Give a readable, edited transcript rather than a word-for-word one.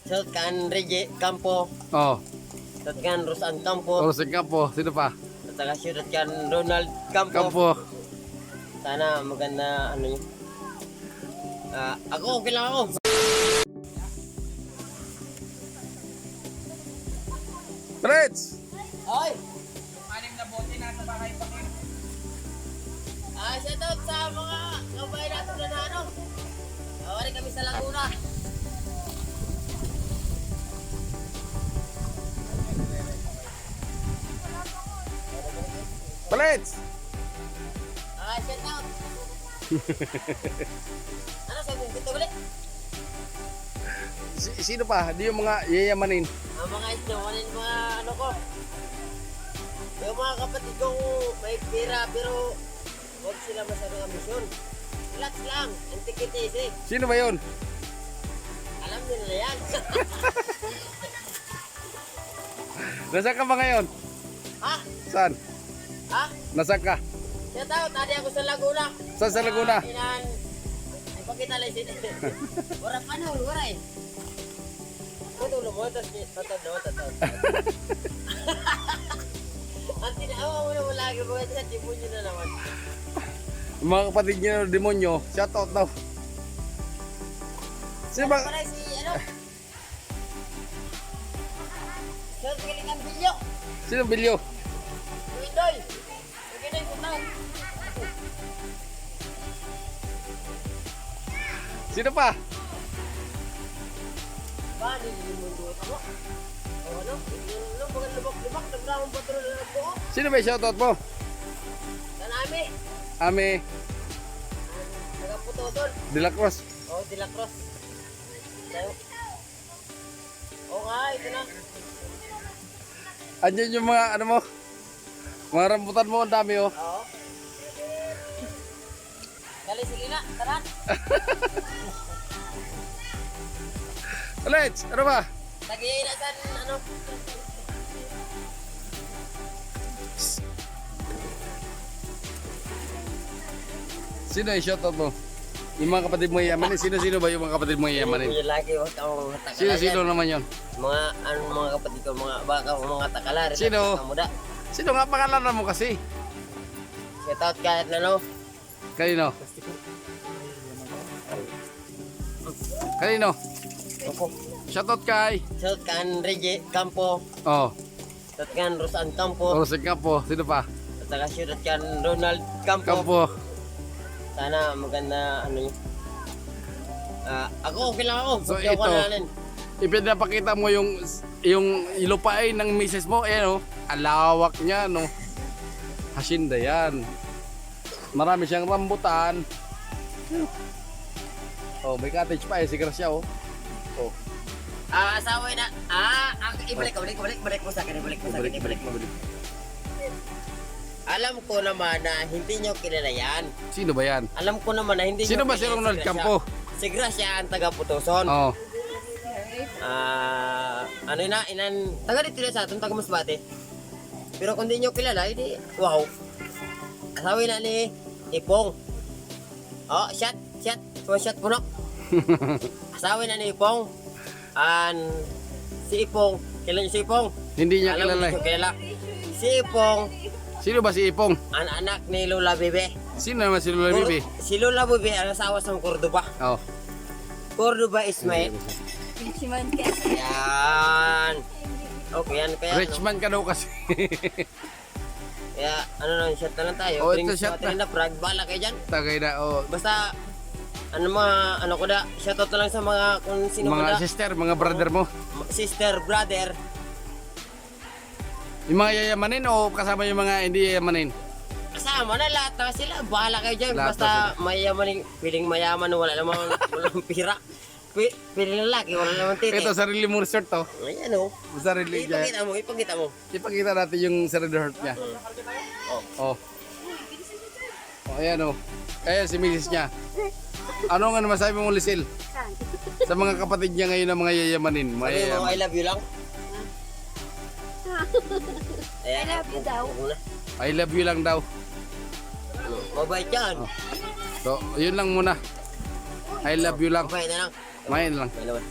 Shout kan Reggie Campo. Oh, Shout kan Rosan Campo. Orosing Campo. Sino pa? At saka shout kan Ronald Campo. Campo. Sana maganda ano yun. Ako, okay lang ako. Reds! Ay! Anim na bote nasa bahay pa kayo. Shout out sa mga kabayan natin na ano. Awari kami sa Laguna. Reds! Shout out. Ano sabi dito ulit? Sino pa? Di yung mga yayamanin. Ang mga isnawanin mga ano ko. Yung mga kapatid kong may pira pero huwag sila masyadong ambisyon. Relax lang, antikitis eh. Sino ba yun? Alam nyo na yan. Nasaan ka ba ngayon? Ha? Saan? Ha? Nasaan ka? Siya tao, tadi ako sa Laguna. Saan sa Laguna? Inan, ay pakita lang sila. Wala pa na, wala eh. Tutulo mo, tapos tatod. Ang tinawa mo naman lagi mo, sa tibon nyo na naman. Yung mga kapatid niyo ng demonyo, shout out daw. Sino ba? Para si, ano? Siya, galing ang bilyo. Sino Bilyo? Windoy. Sige na yung putaw. Sino pa? Ba, nilimundo ako. O ano? Ano, mga lubak-lubak, nagdamang patro na nagbuo. Sino ba yung shout out mo? Kanami. Ame Nagaputo doon. De La Cruz. O, De La Cruz. Tayo. O nga, ito na. Andiyan yung mga ano mo? Mga rambutan mo, ang dami oh. Oo. Dali, sige na. Tara. Let's, ano ba? Lagi na san, ano? Sino yung shout out mo? Yung mga kapatid mo yayamanin? Sino ba yung mga kapatid mo yayamanin? Yung lagi, huwag akong takala Sino yan. naman yon? Mga kapatid ko, mga takala. rin Sino? at mga muda. Sino nga pangalan mo kasi? Shout out kahit na no. Kanino? Kanino? Opo. Shout out kay. Shout kan Reggie Campo. Oh, Shout kan Rosan Campo. Orosing Campo. Sino pa? At saka shout kan Ronald Campo. Campo. Sana maganda ano yun. Ako okay lang ako. So, Hindi ako ito. kanalan. Ipinapakita mo yung lupain ng misis mo. Ayan oh. Alawak niya no. Hacienda yan. Marami siyang rambutan. Oh, may cottage pa eh. Si Gracia oh. Oh. Asawa na. Ibalik mo sa akin. Ibalik mo. Alam ko naman na hindi nyo kilala yan. Sino ba yan? Alam ko naman na hindi Sino nyo ba si kilala Ronald Gracia. Campo? Si Gracia ang taga Putuson. Oh. Ano na, taga dito na sa atin, taga Masbate. Pero kung di nyo kilala, hindi, wow. Asawa na ni Ipong. Oh, shot. So, shot puno. Asawa na ni Ipong. Si Ipong, kilala nyo si Ipong? Hindi niya Alam kilala mo, eh. hindi kilala. Si Ipong, Sino ba si Ipong? ang anak ni Lola Bebe. Sino naman si Lola Bibi? Si Lola Bebe, ang asawa sa Cordoba. Oh. Cordoba Ismail. Richmond kasi. Yan. Okay, yan kaya. Rich man ka daw kasi. Kaya, ano na, shot na lang tayo. Oh, Bring ito shot natin na. Brag, bala kayo dyan. Tagay na oh. Basta, ano ko da, shoutout na lang sa mga, kung sino ko Mga da. sister, mga brother mo. Sister, brother. Yung mga yayamanin o kasama yung mga hindi yayamanin? Kasama na lahat na sila. Bahala kayo dyan. Lahat Basta mayaman, piling mayaman, wala namang walang pira. Piling lalaki, wala namang titi. Ito, sarili mong resort to. Ayan o. Sarili niya. Ipakita mo. Ipakita natin yung sarili resort niya. Oh. Oh, ayan oh. Ayan si misis niya. Ano nga masabi mo, Lisil? Sa mga kapatid niya ngayon na mga yayamanin. Mga Sabi mo, yayaman. I love you lang. I love you daw. I love you lang daw. Mabait yan. So, yun lang muna. I love you lang. Mabait na lang. Main lang. May naman.